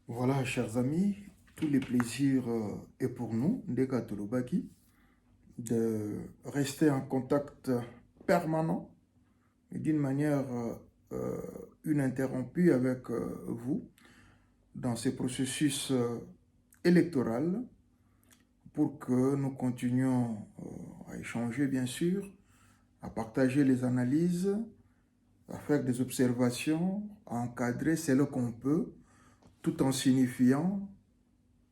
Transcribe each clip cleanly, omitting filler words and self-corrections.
Voilà, chers amis, tous les plaisirs est pour nous, Ndeka Tolobaki, de rester en contact permanent et d'une manière euh, ininterrompue avec vous dans ces processus électoraux pour que nous continuions à échanger, bien sûr, à partager les analyses, à faire des observations, à encadrer celles qu'on peut, tout en signifiant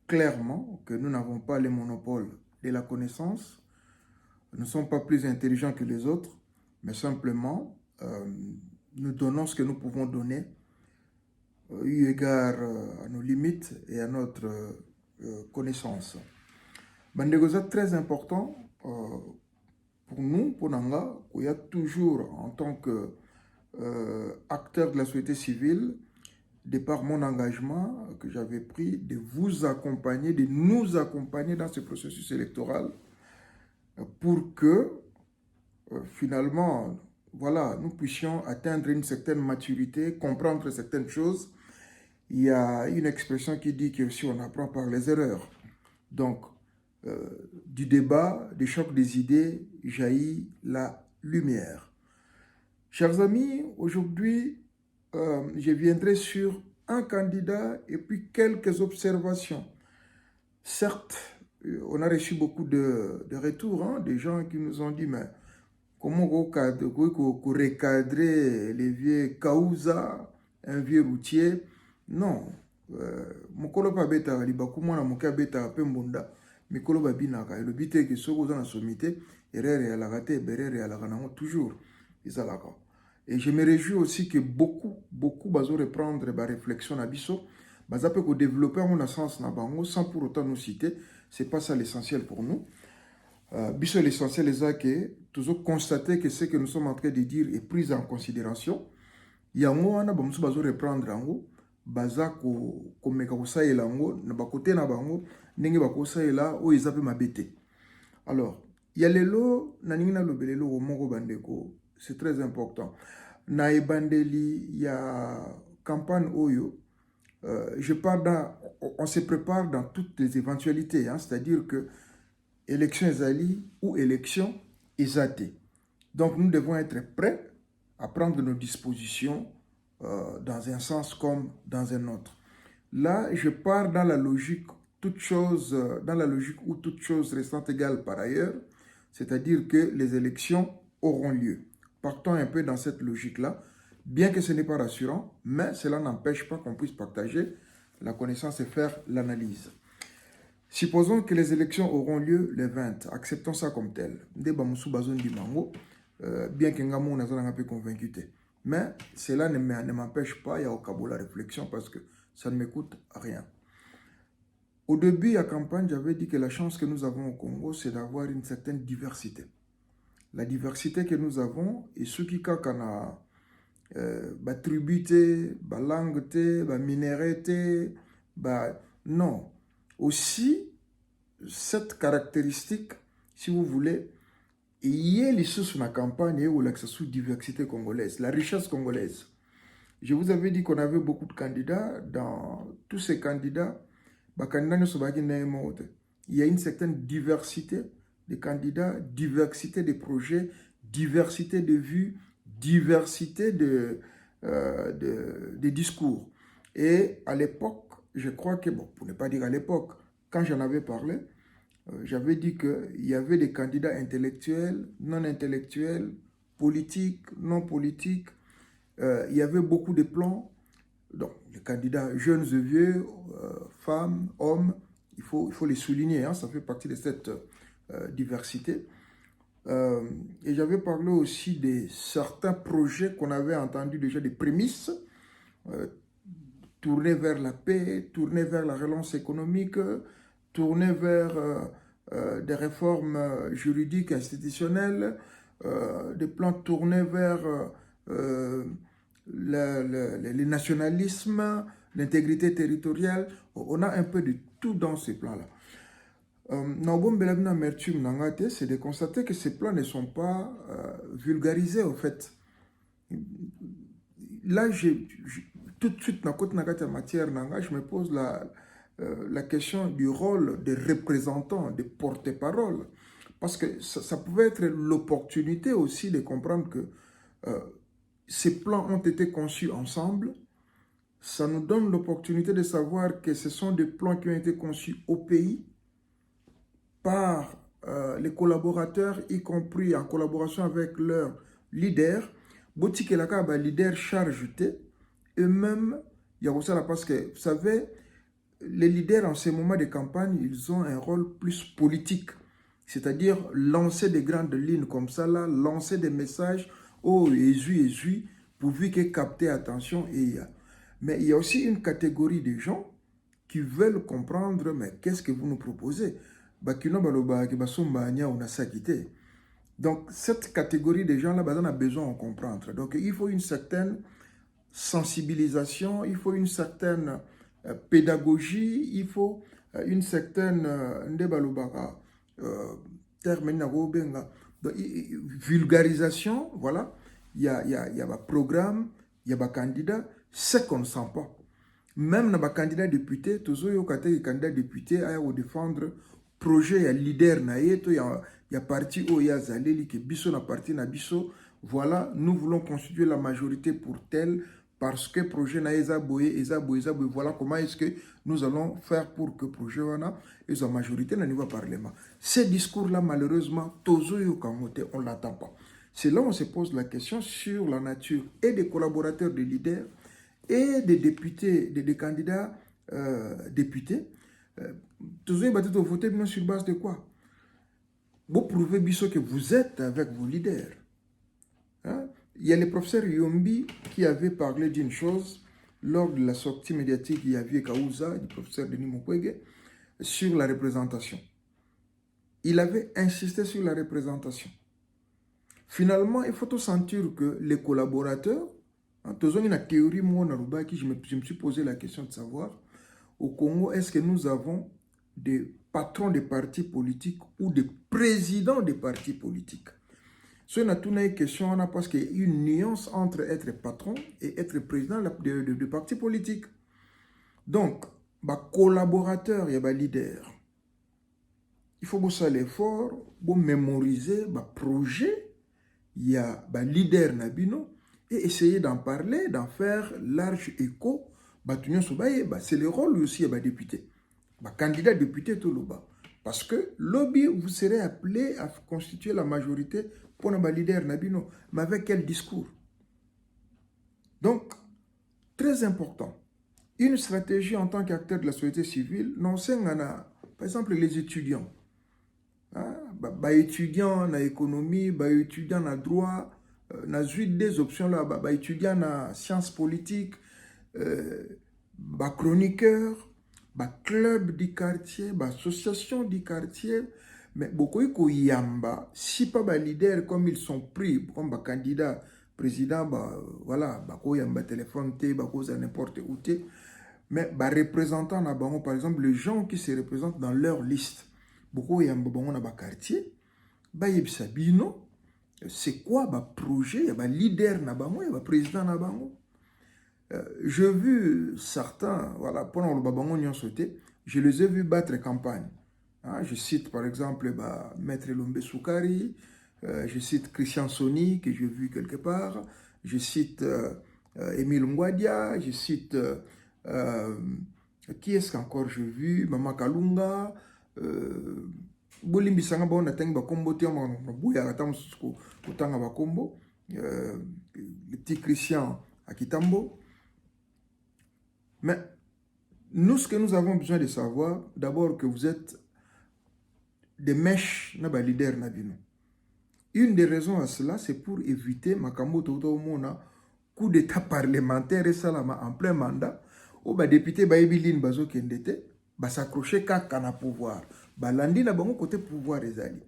clairement que nous n'avons pas le monopole de la connaissance, nous ne sommes pas plus intelligents que les autres, mais simplement nous donnons ce que nous pouvons donner, eu égard à nos limites et à notre connaissance. Bandegoza, très important pour nous, pour Nanga, il y a toujours, en tant qu'acteur de la société civile, de par mon engagement que j'avais pris de vous accompagner, de nous accompagner dans ce processus électoral pour que finalement, voilà, nous puissions atteindre une certaine maturité, comprendre certaines choses. Il y a une expression qui dit que si on apprend par les erreurs, donc du débat, du choc des idées, jaillit la lumière. Chers amis, aujourd'hui, je viendrai sur un candidat et puis quelques observations. Certes, on a reçu beaucoup de retours, hein, des gens qui nous ont dit, mais comment recadrer les vieux Kauza, un vieux routier? Non. Mokolo pa beta libakumwa na moka beta pembonda mikolo babinaka le but est que soko za na sommité erreur ya la raté berere ya la kanango toujours izalaka. Et je me réjouis aussi que beaucoup bazo reprendre ba réflexion na biso baza pe ko développer mon sens na bango sans pour autant nous citer, c'est pas ça l'essentiel pour nous. Biso l'essentiel est que toujours constater que ce que nous sommes en train de dire est pris en considération. Yango wana bamusu bazo reprendre yango baza ko meka ko saela yango na ba côté na bango ndenge ba ko saela o ezape mabete. Alors, il y a lelo na ningi na lobelelo ko moko bandeko, c'est très important. Na ebandeli ya campagne oyo on se prépare dans toutes les éventualités, hein, c'est-à-dire que élection ezali ou élection ezate. Donc nous devons être prêts à prendre nos dispositions dans un sens comme dans un autre. Là, je pars dans la logique, dans la logique où toute chose restant égale par ailleurs, c'est-à-dire que les élections auront lieu. Partons un peu dans cette logique-là, bien que ce n'est pas rassurant, mais cela n'empêche pas qu'on puisse partager la connaissance et faire l'analyse. Supposons que les élections auront lieu le 20, acceptons ça comme tel. Bien que Ngamou n'a pas convaincu. Mais cela ne m'empêche pas, il y a au Cabo la réflexion parce que ça ne m'écoute rien. Au début de la campagne, j'avais dit que la chance que nous avons au Congo, c'est d'avoir une certaine diversité. La diversité que nous avons, et ceux qui ont tributé, langue, minéralité, non. Aussi, cette caractéristique, si vous voulez, il y a les sources dans la campagne où la diversité congolaise, la richesse congolaise. Je vous avais dit qu'on avait beaucoup de candidats. Dans tous ces candidats, il y a une certaine diversité de candidats, diversité de projets, diversité de vues, diversité de discours. Et à l'époque, je crois que, bon, pour ne pas dire à l'époque, quand j'en avais parlé, j'avais dit qu'il y avait des candidats intellectuels, non intellectuels, politiques, non politiques. Il y avait beaucoup de plans. Donc, les candidats jeunes et vieux, femmes, hommes, il faut les souligner, hein, ça fait partie de cette diversité. Et j'avais parlé aussi de certains projets qu'on avait entendus déjà, des prémices, tournés vers la paix, tournés vers la relance économique, tournés vers des réformes juridiques, institutionnelles, des plans tournés vers le nationalisme, l'intégrité territoriale. On a un peu de tout dans ces plans-là. C'est de constater que ces plans ne sont pas vulgarisés, en fait. Là, tout tout de suite, dans la matière, je me pose la question du rôle des représentants, des porte-parole. Parce que ça pouvait être l'opportunité aussi de comprendre que ces plans ont été conçus ensemble. Ça nous donne l'opportunité de savoir que ce sont des plans qui ont été conçus au pays par les collaborateurs, y compris en collaboration avec leurs leaders. Botikelaka, leader chargé, eux-mêmes, il y a aussi là parce que, vous savez, les leaders en ces moments de campagne, ils ont un rôle plus politique. C'est-à-dire lancer des grandes lignes comme ça, là, lancer des messages, oh, Jésus, pourvu qu'ils captent attention. Mais il y a aussi une catégorie de gens qui veulent comprendre, mais qu'est-ce que vous nous proposez? Donc, cette catégorie de gens-là, on a besoin de comprendre. Donc, il faut une certaine sensibilisation, il faut une certaine pédagogie, il faut une certaine vulgarisation. Voilà, il y a un programme, il y a un candidat, c'est qu'on ne sent pas. Même dans les candidats députés, tous les candidats députés à défendre projet, il y a leader, il y a parti où il y a Zaleli qui biso na parti na biso. Voilà, nous voulons constituer la majorité pour tel parce que projet na eza boye. Voilà comment est-ce que nous allons faire pour que projet wana ait la majorité na niveau parlement. Ces discours-là, malheureusement, on ne l'attend pas. C'est là où on se pose la question sur la nature et des collaborateurs, des leaders et des députés, des candidats députés. Toujours voter sur base de quoi? Vous prouvez que vous êtes avec vos leaders. Hein? Il y a le professeur Yombi qui avait parlé d'une chose lors de la sortie médiatique il y avait Kaouza, du professeur Denis Mukwege, sur la représentation. Il avait insisté sur la représentation. Finalement, il faut sentir que les collaborateurs, toujours une théorie, moi, je me suis posé la question de savoir, au Congo, est-ce que nous avons des patrons de partis politiques ou des présidents de partis politiques? Ce n'est pas une question, parce qu'il y a une nuance entre être patron et être président de partis politiques. Donc, collaborateur, il y a leader. Il faut bosser l'effort, pour mémoriser le projet, il y a leader nabino et essayer d'en parler, d'en faire large écho. C'est le rôle aussi des députés. Candidat député tout le bas. Parce que lobby, vous serez appelé à constituer la majorité pour le leader nabino. Mais avec quel discours? Donc, très important. Une stratégie en tant qu'acteur de la société civile, non, c'est par exemple les étudiants. Étudiants en économie, étudiants en droit, na des options là, étudiants en sciences politiques, chroniqueurs, club du quartier, association du quartier, mais beaucoup de yamba, si pas leader comme ils sont pris comme candidat président, voilà, yamba téléphone, n'importe où, mais représentant par exemple les gens qui se représentent dans leur liste. Beaucoup yamba na quartier, bino, c'est quoi projet, leader na bango, président na bango. J'ai vu certains, voilà, pendant le Babango Nyon sauté, je les ai vus battre campagne. Je cite par exemple Maître Lombe Soukari, je cite Christian Soni, que j'ai vu quelque part, je cite Émile Ngwadia, je cite, qui est-ce qu'encore j'ai vu, Mama Kalunga, Bolimbi Sanga Bon, Nateng Bakombo, Bouya Atam Kutanga Bakombo, le petit Christian Akitambo. Mais nous, ce que nous avons besoin de savoir, d'abord que vous êtes des mèches na leader nabino. Une des raisons à cela, c'est pour éviter makambo toto mona coup d'état parlementaire et salama en plein mandat où député baebiline bazo kendete s'accrocher kaka na pouvoir. Landi na bango côté pouvoir les alliés.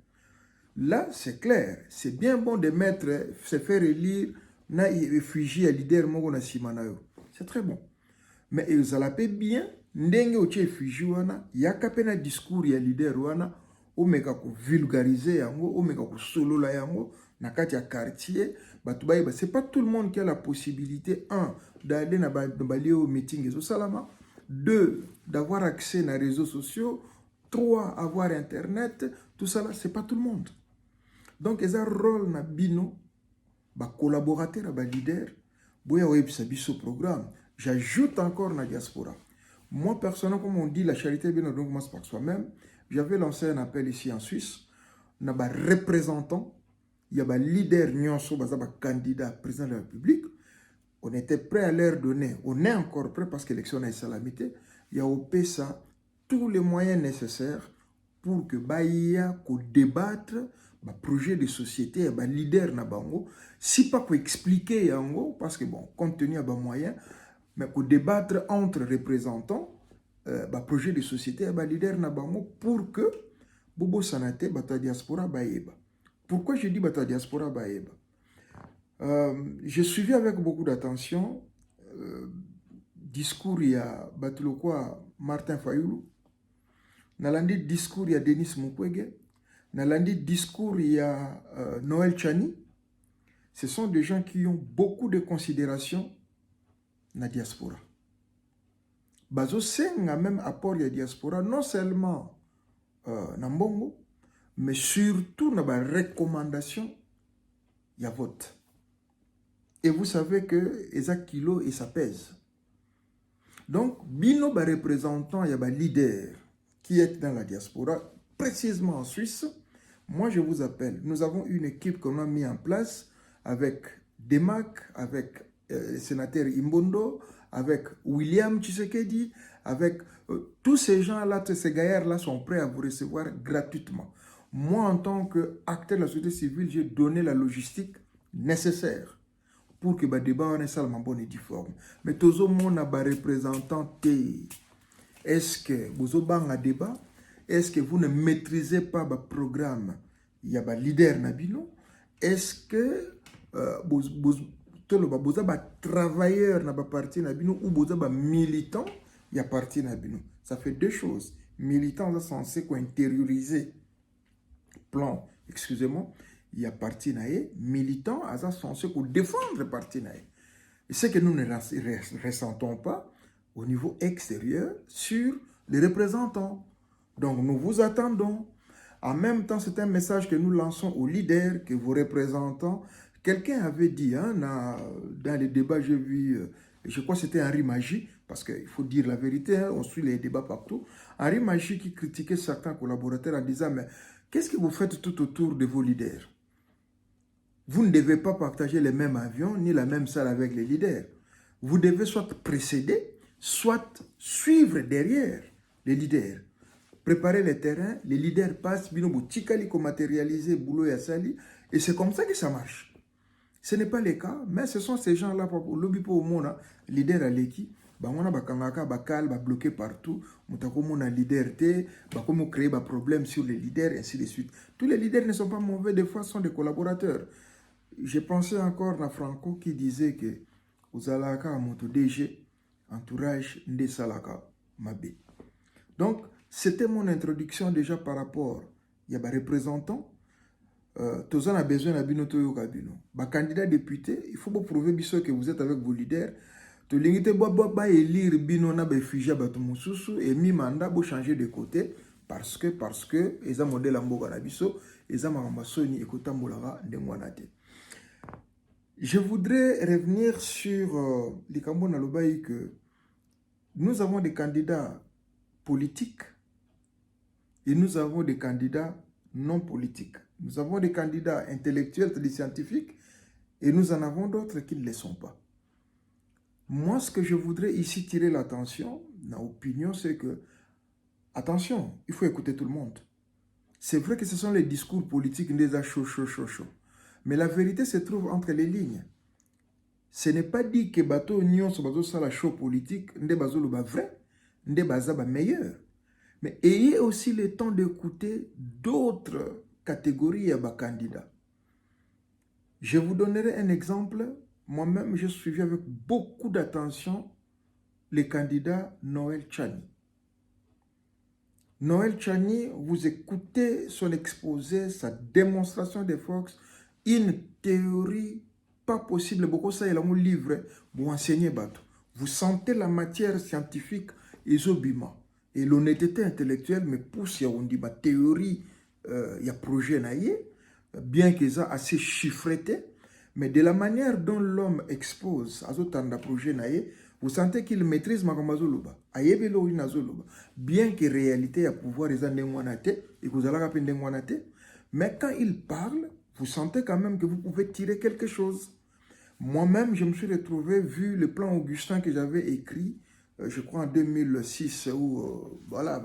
Là, c'est clair, c'est bien bon de mettre, se faire élire na réfugié à leader mogo na simanayo. C'est très bon. Mais ils allaient bien, ndenge oche réfugié wana, yaka na discours ya leader wana, omeka ko vulgariser yango, omeka ko solola yango, na kati ya quartier, C'est pas tout le monde qui a la possibilité, un, d'aller au meeting et salama, deux, d'avoir accès aux réseaux sociaux, trois, avoir internet, tout ça là, c'est pas tout le monde. Donc, ils ont un rôle na bino, collaborateur, leader, boya ce programme. J'ajoute encore na diaspora. Moi, personnellement, comme on dit, la charité bien donc commence par soi-même. J'avais lancé un appel ici en Suisse. On a des représentants, il y a des leaders, des candidats président de la République. On était prêt à leur donner, on est encore prêt parce que l'élection est salamité. Il y a au PESA tous les moyens nécessaires pour que Baïa débattre le projet de société, et leader na bango. Si pas qu'on expliquer yango, parce que bon, compte tenu des moyens, mais qu'on débattre entre représentants, projet de société, et leader na bango pour que Bobo Sanate, bata diaspora baïba. Pourquoi je dis bata diaspora baïba? J'ai suivi avec beaucoup d'attention discours il y a Batulokwa Martin Fayoulou, Nalandi discours il y a Denis Mukwege, Nalandi discours il y a Noël Chani. Ce sont des gens qui ont beaucoup de considération dans la diaspora. Bazo senga même apport il y a diaspora, non seulement Nambongo, mais surtout dans la recommandation, il y a vote. Et vous savez que ça kilo et ça pèse. Donc, bino ba représentant, il y a ba leader qui est dans la diaspora, précisément en Suisse. Moi, je vous appelle. Nous avons une équipe qu'on a mis en place avec Demac, avec le sénateur Imbondo, avec William Tshisekedi, avec tous ces gens-là, ces gaillards-là sont prêts à vous recevoir gratuitement. Moi, en tant qu'acteur de la société civile, j'ai donné la logistique nécessaire pour que le débat soit seulement bon et difforme. Mais tout le monde a des représentants. Est-ce que vous avez un débat? Est-ce que vous ne maîtrisez pas le programme? Il y a un leader Nabino. Est-ce que vous avez un travailleur dans le parti Nabino ou vous avez un militant? Il y a parti Nabino. Ça fait deux choses. Militant, c'est censé intérioriser plan, excusez-moi, il y a parti naé, militant, c'est censé défendre le parti naé. Et ce que nous ne ressentons pas au niveau extérieur sur les représentants. Donc nous vous attendons. En même temps, c'est un message que nous lançons aux leaders, que vos représentants. Quelqu'un avait dit, hein, dans les débats, j'ai vu, je crois que c'était Henri Magie, parce qu'il faut dire la vérité, hein, on suit les débats partout. Henri Magie qui critiquait certains collaborateurs en disant, mais qu'est-ce que vous faites tout autour de vos leaders? Vous ne devez pas partager les mêmes avions ni la même salle avec les leaders. Vous devez soit précéder, soit suivre derrière les leaders. Préparer les terrains, les leaders passent, binobo tchikali ko matérialiser boulot et sali, et c'est comme ça que ça marche. Ce n'est pas le cas, mais ce sont ces gens-là, lobby pour le monde, leader à l'équipe, on a kangaka bakal bloqué partout, on a leader té, on créer des problèmes sur les leaders et ainsi de suite. Tous les leaders ne sont pas mauvais, des fois sont des collaborateurs. J'ai pensé encore à Franco qui disait que Uzalaka moto DG entourage de Salaka Mabé. Donc c'était mon introduction déjà par rapport. Il y a des représentants. Tous a besoin de binoto yo kabino. Ba candidat député, il faut prouver que vous êtes avec vos leaders. To lingite ba élire bino na ba fija bato mususu et mi mandat bo changer de côté parce que eza modèle mboka na biso, eza makamba soni ekotambolara ndengwana te. Je voudrais revenir sur Likambo Nalobaï que nous avons des candidats politiques et nous avons des candidats non politiques. Nous avons des candidats intellectuels, des scientifiques, et nous en avons d'autres qui ne le sont pas. Moi, ce que je voudrais ici tirer l'attention, ma opinion, c'est que, attention, il faut écouter tout le monde. C'est vrai que ce sont les discours politiques des chaud. Mais la vérité se trouve entre les lignes. Ce n'est pas dit que bateau union sur bateau ça la show politique, n'est pas vrai, n'est pas meilleur. Mais ayez aussi le temps d'écouter d'autres catégories de candidats. Je vous donnerai un exemple. Moi-même, j'ai suivi avec beaucoup d'attention le candidat Noël Chani. Noël Chani, vous écoutez son exposé, sa démonstration de force, une théorie pas possible, beaucoup ça, il a un livre pour enseigner bateau. Vous sentez la matière scientifique, isobima, et l'honnêteté intellectuelle, mais pousse, on dit, ma théorie, il y a projet naïe, bien qu'ils soient assez chiffrés, mais de la manière dont l'homme expose à ce projet naïe, vous sentez qu'il maîtrise Makamazoluba, bien que réalité, il y a pouvoir, et vous allez mais quand il parle, vous sentez quand même que vous pouvez tirer quelque chose. Moi-même, je me suis retrouvé, vu le plan Augustin que j'avais écrit, je crois en 2006, où, voilà,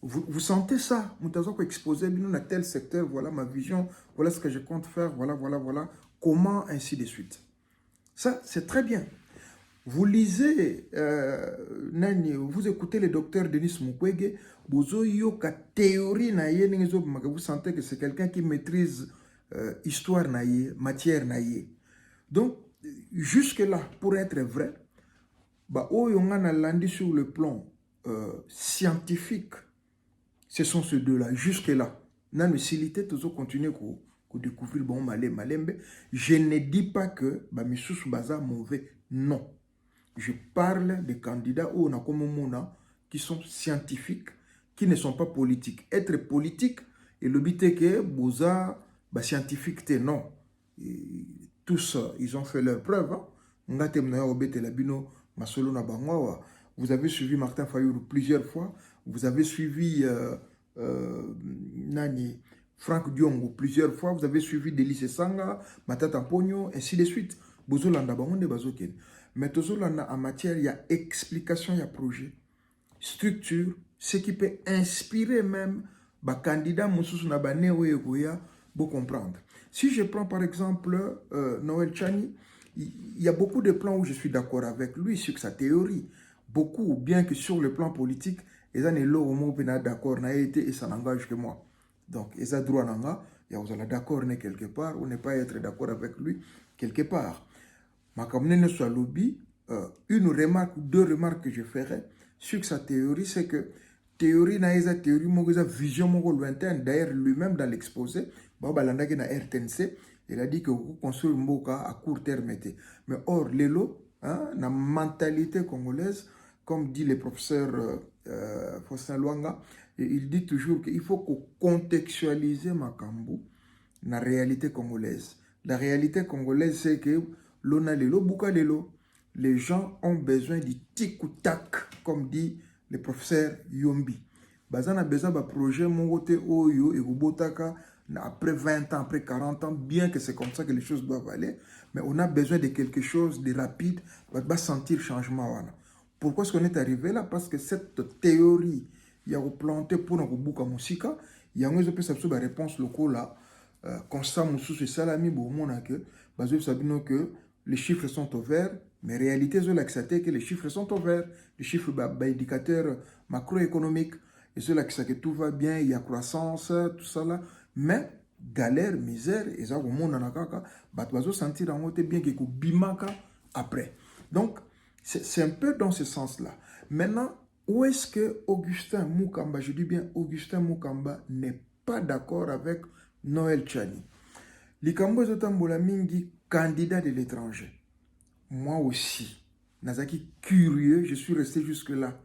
vous sentez ça, vous exposé dans tel secteur, voilà ma vision, voilà ce que je compte faire, voilà, comment, ainsi de suite. Ça, c'est très bien. Vous lisez, vous écoutez le docteur Denis Mukwege, vous théorie, vous sentez que c'est quelqu'un qui maîtrise histoire, matière. Donc, jusque-là, pour être vrai, on a landé sur le plan scientifique, ce sont ces deux-là, jusque-là. Dans le silité, toujours continuer à découvrir bon malembe. Je ne dis pas que Missus Baza mauvais, non. Je parle des candidats qui sont scientifiques, qui ne sont pas politiques. Être politique, et le but est que Boza, scientifique, non. Et tous, ils ont fait leur preuve. Vous avez suivi Martin Fayulu plusieurs fois. Vous avez suivi Franck Diongo plusieurs fois. Vous avez suivi Delice Sanga, Matata Pogno, ainsi de suite. Mais toujours en matière, il y a explication, il y a projet, structure, ce qui peut inspirer même les candidats pour comprendre. Si je prends par exemple Noël Tchani, il y a beaucoup de plans où je suis d'accord avec lui sur sa théorie. Beaucoup, bien que sur le plan politique, ils ont d'accord et ça n'engage que moi. Donc, ils ont droit il y a d'accord quelque part ou ne pas être d'accord avec lui quelque part. Une remarque ou deux remarques que je ferai sur sa théorie, c'est que théorie n'a théorie vision lointaine. D'ailleurs, lui-même dans l'exposé, RTNC, il a dit que vous construisez Mboka à court terme. Mais or, l'élo, la mentalité congolaise, comme dit le professeur Faustin Luanga, il dit toujours qu'il faut contextualiser Makambu la réalité congolaise. La réalité congolaise, c'est que les gens ont besoin du tic ou tac, comme dit le professeur Yombi. Bazana besoin d'un projet Oyo et Robotaka après 20 ans, après 40 ans, bien que c'est comme ça que les choses doivent aller, mais on a besoin de quelque chose de rapide, on va sentir le changement. Pourquoi est-ce qu'on est arrivé là? Parce que cette théorie, il y a replanté pour nous bouka musika, il y a une réponse locale là. Constat Moussous et Salami, que les chiffres sont au vert, mais en réalité, ils ont accepté que les chiffres sont au vert. Les chiffres indicateurs macroéconomiques, ils ont accepté que tout va bien, il y a croissance, tout ça là. Mais galère, misère, ils ont sentir en haut bien qu'ils bimaka après. Donc, c'est un peu dans ce sens-là. Maintenant, où est-ce que Augustin Mukamba, je dis bien Augustin Mukamba, n'est pas d'accord avec Noël Tchani? Likambo Zotambola Mingi, candidat de l'étranger. Moi aussi, Nazaki curieux, je suis resté jusque-là,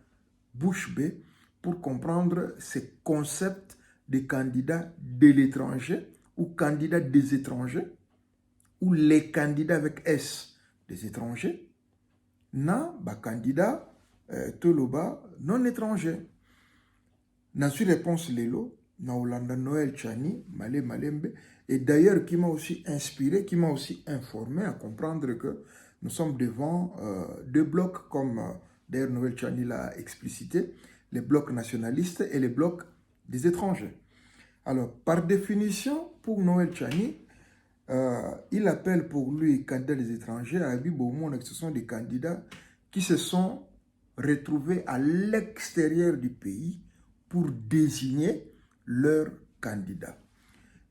bouche bée, pour comprendre ces concepts de candidats de l'étranger ou candidats des étrangers ou les candidats avec S des étrangers. Na, candidat Toloba non étranger. N'a su réponse Lelo, na Olanda Noël Tchani, Malé Malembe, et d'ailleurs qui m'a aussi inspiré, qui m'a aussi informé à comprendre que nous sommes devant deux blocs, comme d'ailleurs Noël Tchani l'a explicité, les blocs nationalistes et les blocs des étrangers. Alors, par définition, pour Noël Tchani, il appelle pour lui candidats des étrangers à Abibomon, que ce sont des candidats qui se sont retrouvés à l'extérieur du pays pour désigner leurs candidats.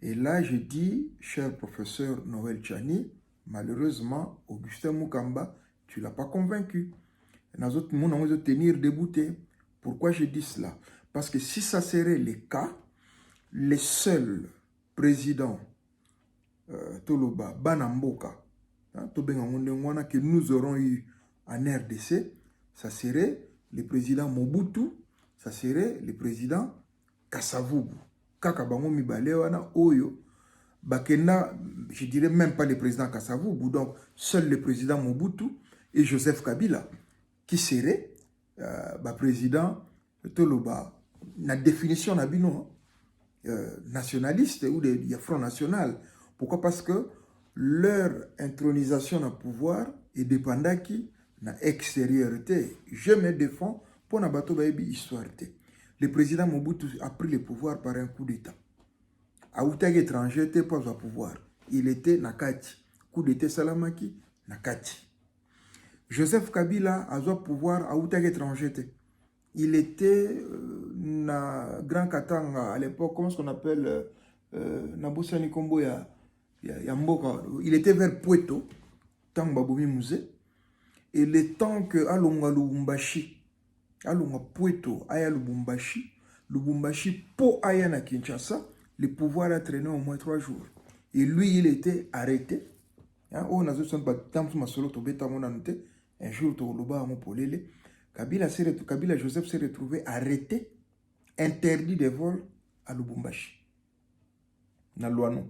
Et là, je dis, cher professeur Noël Tchani, malheureusement, Augustin Mukamba, tu ne l'as pas convaincu. Nous allons tenir débouté. Pourquoi je dis cela? Parce que si ça serait le cas, les seuls présidents toloba banamboka que nous aurons eu en RDC, ça serait le président Mobutu, ça serait le président Kasavubu. Kaka bango mibale wana oyo bakena, je dirais même pas le président Kasavubu, donc seul le président Mobutu et Joseph Kabila qui serait président toloba la définition na bino nationaliste ou de Front National. Pourquoi? Parce que leur intronisation au pouvoir est dépendant qui na extériorité. Je me défends pour na bato baebi histoire. Le président Mobutu a pris le pouvoir par un coup d'état. A outak étranger était pas au pouvoir. Il était nakati. Coup d'état salamaki nakati. Joseph Kabila a eu pouvoir à outak étranger. Il était na Grand Katanga à l'époque, comment est-ce qu'on appelle Nabosani Kombo ya Mboka. Il était vers Puerto, tant Baboumi Musée. Et le temps que Alonga Lubumbashi, Alonga Puerto, Aya Lubumbashi, Lubumbashi po Aya na Kinshasa, le pouvoir a traîné au moins 3 jours. Et lui, il était arrêté. On a dit un jour, Kabila Joseph s'est retrouvé arrêté, interdit de vol à Lubumbashi. Na Luano.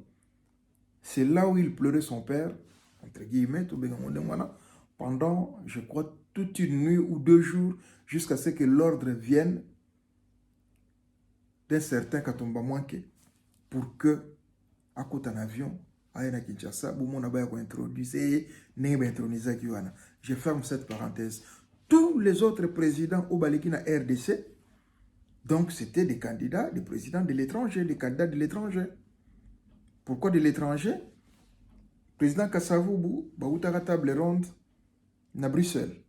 C'est là où il pleurait son père, entre guillemets, pendant, je crois, toute une nuit ou 2 jours, jusqu'à ce que l'ordre vienne d'un certain Katomba Mwanke pour que, à côté d'un avion, à Kinshasa, je ferme cette parenthèse. Tous les autres présidents au Balikina RDC, donc c'était des candidats, des présidents de l'étranger, des candidats de l'étranger. Pourquoi de l'étranger? Président Kasavubu, Baoutara table ronde, na Bruxelles.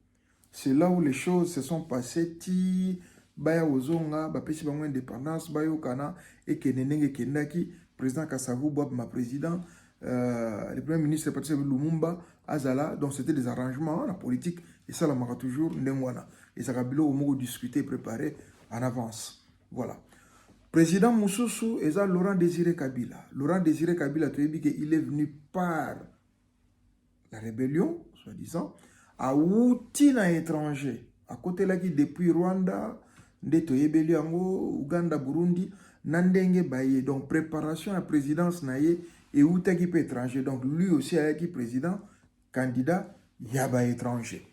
C'est là où les choses se sont passées. Ti, Baya Ozonga, Bapesi Bango Indépendance, Bayo Kana, et Kenenenge Kendaki, président Kasavubu, ma président, le premier ministre Patrice Lumumba, Azala, donc c'était des arrangements, la politique, et ça, la mara toujours, Ndengwana. Et ça a au mot discuté, préparé en avance. Voilà. Président Moussoussou et ça Laurent Désiré Kabila. Laurent Désiré Kabila, tu as dit qu'il est venu par la rébellion, soi-disant, à Outina étranger. À côté là qui depuis Rwanda, Ndeto Yebeliango, Ouganda, Burundi, Nandenge Baye. Donc préparation à la présidence naye et Outaki étranger. Donc lui aussi a été président, candidat, Yaba étranger.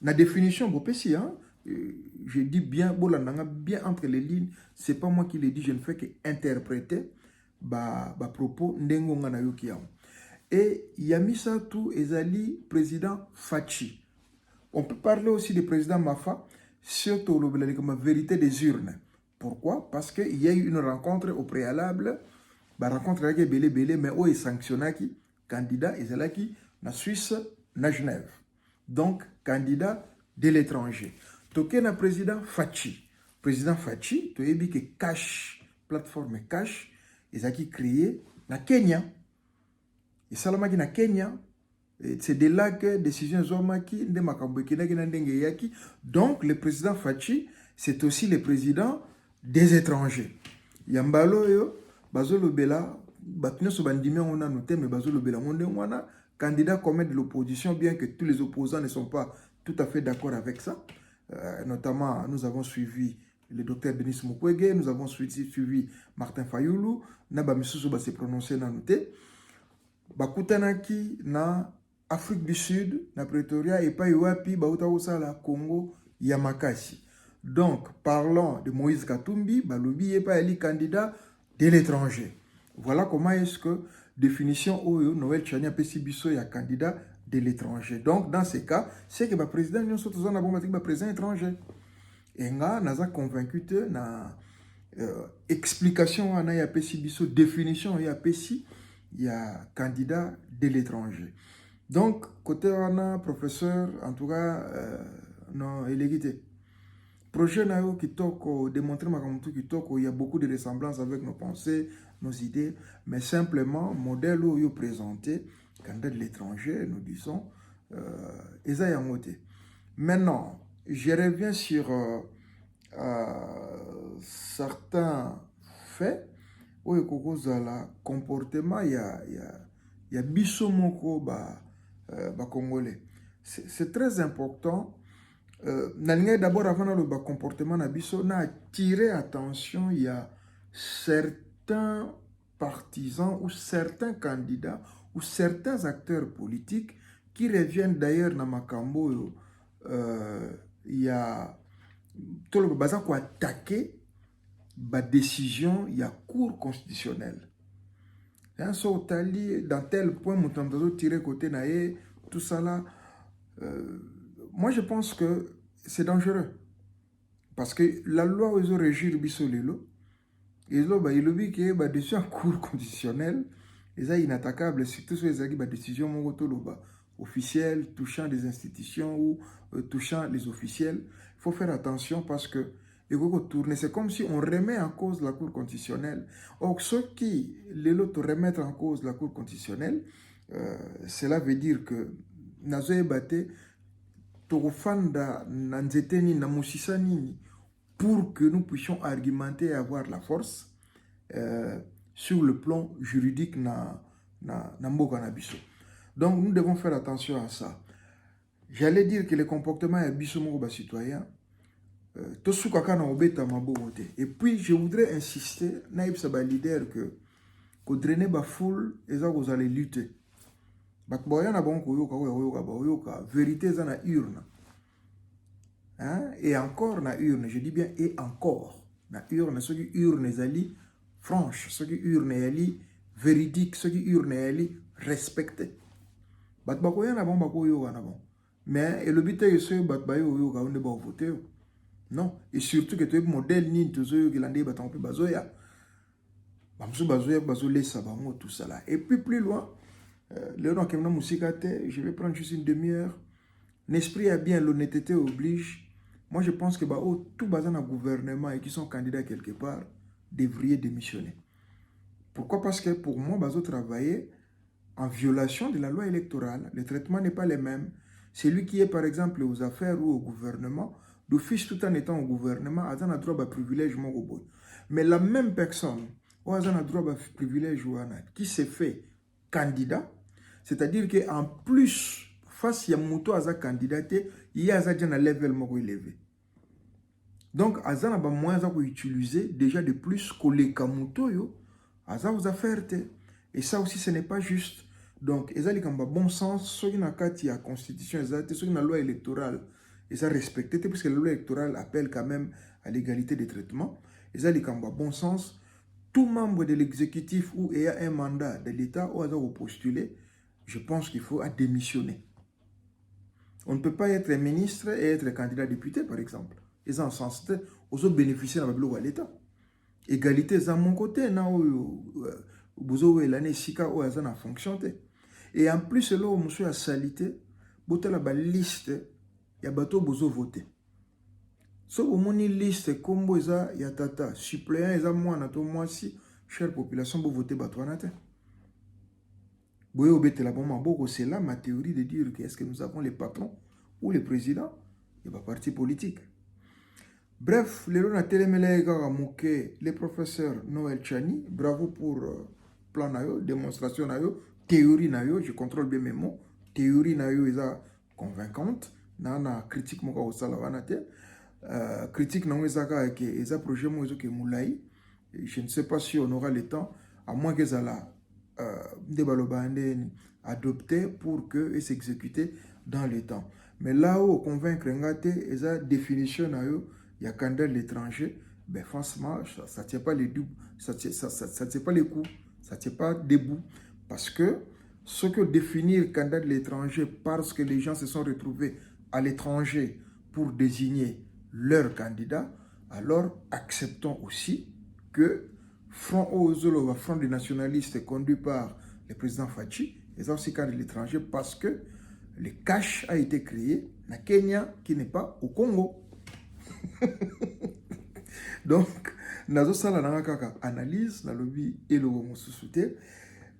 La définition, Bopessi, hein, je dis bien, bien entre les lignes, c'est pas moi qui le dis, je ne fais qu'interpréter ba propos ndengonga na yokiam. Et Yamisa tout ezali président Fachi. On peut parler aussi du président Mafa, surtout la vérité des urnes. Pourquoi? Parce qu'il y a eu une rencontre au préalable, la rencontre avec Belé, mais où est sanctionné qui candidat ezalaki na Suisse, na Genève. Donc, candidat de l'étranger. Toké na président Fachi. Président Fachi, tu as dit que Cash, plateforme Cash, ils ont créé na Kenya. Et Salamaki na Kenya, c'est de là que décision Zomaki, de Makambouekina, Yaki. Donc, le président Fachi, c'est aussi le président des étrangers. Yambalo yo, Bazolo Bela, Batino Sobandimia, on a noté, mais Bazolo Bela, on a candidat commun de l'opposition, bien que tous les opposants ne sont pas tout à fait d'accord avec ça. Notamment, nous avons suivi le docteur Denis Mukwege, nous avons suivi Martin Fayoulou, Naba Misusu s'est prononcé dans le thé. Bakutanaki na Afrique du Sud, na Pretoria, et pas Iwapi, Bautaousa la Congo, Yamakasi. Donc, parlons de Moïse Katumbi, Balobi et pas élu candidat de l'étranger. Voilà comment est-ce que définition Oyo, Noël Chania Pessibiso, il y a candidat de l'étranger. Donc, dans ces cas, c'est que le président nous sommes tous en président étranger. Et nous avons convaincu que na explication on a Pessibiso, définition il y a Pessi, il y a candidat de l'étranger. Donc, côté on a professeur, en tout cas, non, élégité. Projet Nayo qui toque, démontrer il y a beaucoup de ressemblances avec nos pensées, nos idées, mais simplement, modèle où il présenté, candidat de l'étranger, nous disons, Eza Yangote. Maintenant, je reviens sur certains faits où il y a comportement, il y il y a biso moko congolais. C'est très important. D'abord, avant le comportement na biso, na attiré attention, il y a certains partisans ou certains candidats ou certains acteurs politiques qui reviennent d'ailleurs dans Makambo. Il y a tout le bazar qui attaquer la décision, il y a cour constitutionnelle. Hein, so, dans tel point, nous tirer côté naé, tout ça là. Moi, je pense que c'est dangereux. Parce que la loi aux régir bisolelo, et là, il dit que la décision cour constitutionnelle est inattaquable, surtout sur les décisions officielles touchant des institutions ou touchant les officiels. Il faut faire attention parce que c'est comme si on remet en cause la cour constitutionnelle. Or, ceux qui remettent en cause la cour constitutionnelle, cela veut dire que nazo bate tokofanda na nzete nini na musisa nini pour que nous puissions argumenter et avoir la force sur le plan juridique na mboka na biso. Donc nous devons faire attention à ça. J'allais dire que le comportement est biso moko citoyen tosukaka na obeta mabote. Et puis je voudrais insister na ibsa ba leader que drainer ba foule eza ko aller lutter. Bakboya na bon koyoka vérité za na urne. Hein? Et encore na urne, je dis bien et encore na urne, ce qui urne ezali franche, ce qui urne ezali véridique, ce qui urne ezali respecté. Bakboya na bon bakoyoka na bon. Mais et le but est que bakbayo yoka on ne ba voter. Non, et surtout que tu es modèle ni tozo ki lande batampe bazoya. Bamsu bazoya bazole sabango tout ça là. Et puis plus loin, le nom kemna musikate, je vais prendre juste une demi-heure. L'esprit a bien, l'honnêteté oblige. Moi je pense que tout bazan à gouvernement et qui sont candidats quelque part devraient démissionner. Pourquoi? Parce que pour moi bazo travailler en violation de la loi électorale. Le traitement n'est pas le même. Celui qui est par exemple aux affaires ou au gouvernement, d'office tout en étant au gouvernement, a un droit à privilège. Mais la même personne, a un droit à privilège qui s'est fait candidat, c'est-à-dire qu'en plus, face à Mouto à candidaté, il y a un level élevé. Donc, Azan a moyen d'utiliser déjà de plus que les Kamuto, Azan aux affaires. Et ça aussi, ce n'est pas juste. Donc, il y a un bon sens, ceux qui ont la constitution, ceux qui ont la loi électorale, ils ont respecté, puisque la loi électorale appelle quand même à l'égalité de traitement. Ils ont un bon sens. Tout membre de l'exécutif ou ayant un mandat de l'État ou à postuler, je pense qu'il faut démissionner. On ne peut pas être ministre et être candidat député, par exemple. Ils ont sens de bénéficier de l'État. Égalité, c'est à mon côté, vous avez l'année sika ou à fonction. Et en plus, là où monsieur a salité, vous avez la liste, il y a bateau bozo voté. Si vous avez une liste, comme vous avez ya tata, suppléant, et moi, moi si, chère population, vous votez bateau en atteint. C'est là ma théorie de dire que est-ce que nous avons les patrons ou les présidents et les partis politiques. Bref, le professeur Noël Chani, bravo pour plan nayo, démonstration nayo, théorie nayo, je contrôle bien mes mots, théorie nayo est convaincante, nana critique moka au salavanate, critique nayo est que eza projet mo que moulai, je ne sais pas si on aura le temps, à moins que ça la adopté pour que s'exécuter dans le temps. Mais là où convaincre ngate eza définition nayo il y a candidat de l'étranger, ben franchement, ça ne tient pas les coups, ça tient pas les coups, ça ne tient pas debout. Parce que ce que définir candidat de l'étranger, parce que les gens se sont retrouvés à l'étranger pour désigner leur candidat, alors acceptons aussi que Front Ozolo, Front des nationalistes conduit par le président Fachi, est aussi candidat de l'étranger parce que le cash a été créé na Kenya qui n'est pas au Congo. Donc, nazo sala na kaka analyse na lobby et le mosusute.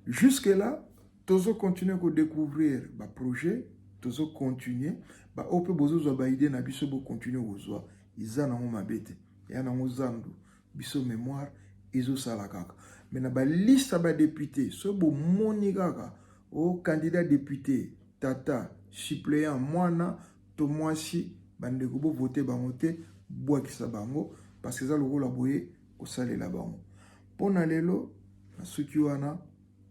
Jusque là, tozo continuer à découvrir ba projet, tozo continuer ba ope bozo zo ba idée na biso bo continuer ozwa izana mo mabete ya na mozandu biso mémoire izo sala kaka. Mais na ba liste ba député so bo moni kaka au candidat député tata suppléant mwana to mwasi bandeko bo voter bango te bwakisa bango parce que ça lokola boye kosalela bango pona lelo nasuki wana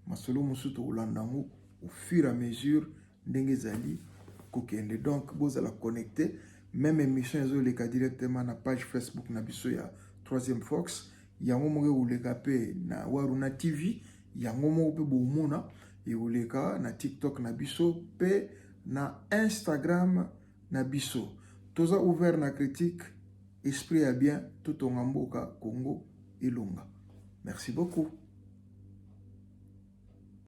masolo mosusu tokolanda yango au fur et à mesure ndenge ezali kokende donc bozala connecté même émission ezoleka directement na page Facebook na biso ya 3e Fox yango moko ekoleka pe na Waruna TV yango moko pe bomona ekoleka na TikTok na biso pe na Instagram na biso toza ouvert na critique esprit ya bien totonga mboka Congo elonga merci beaucoup.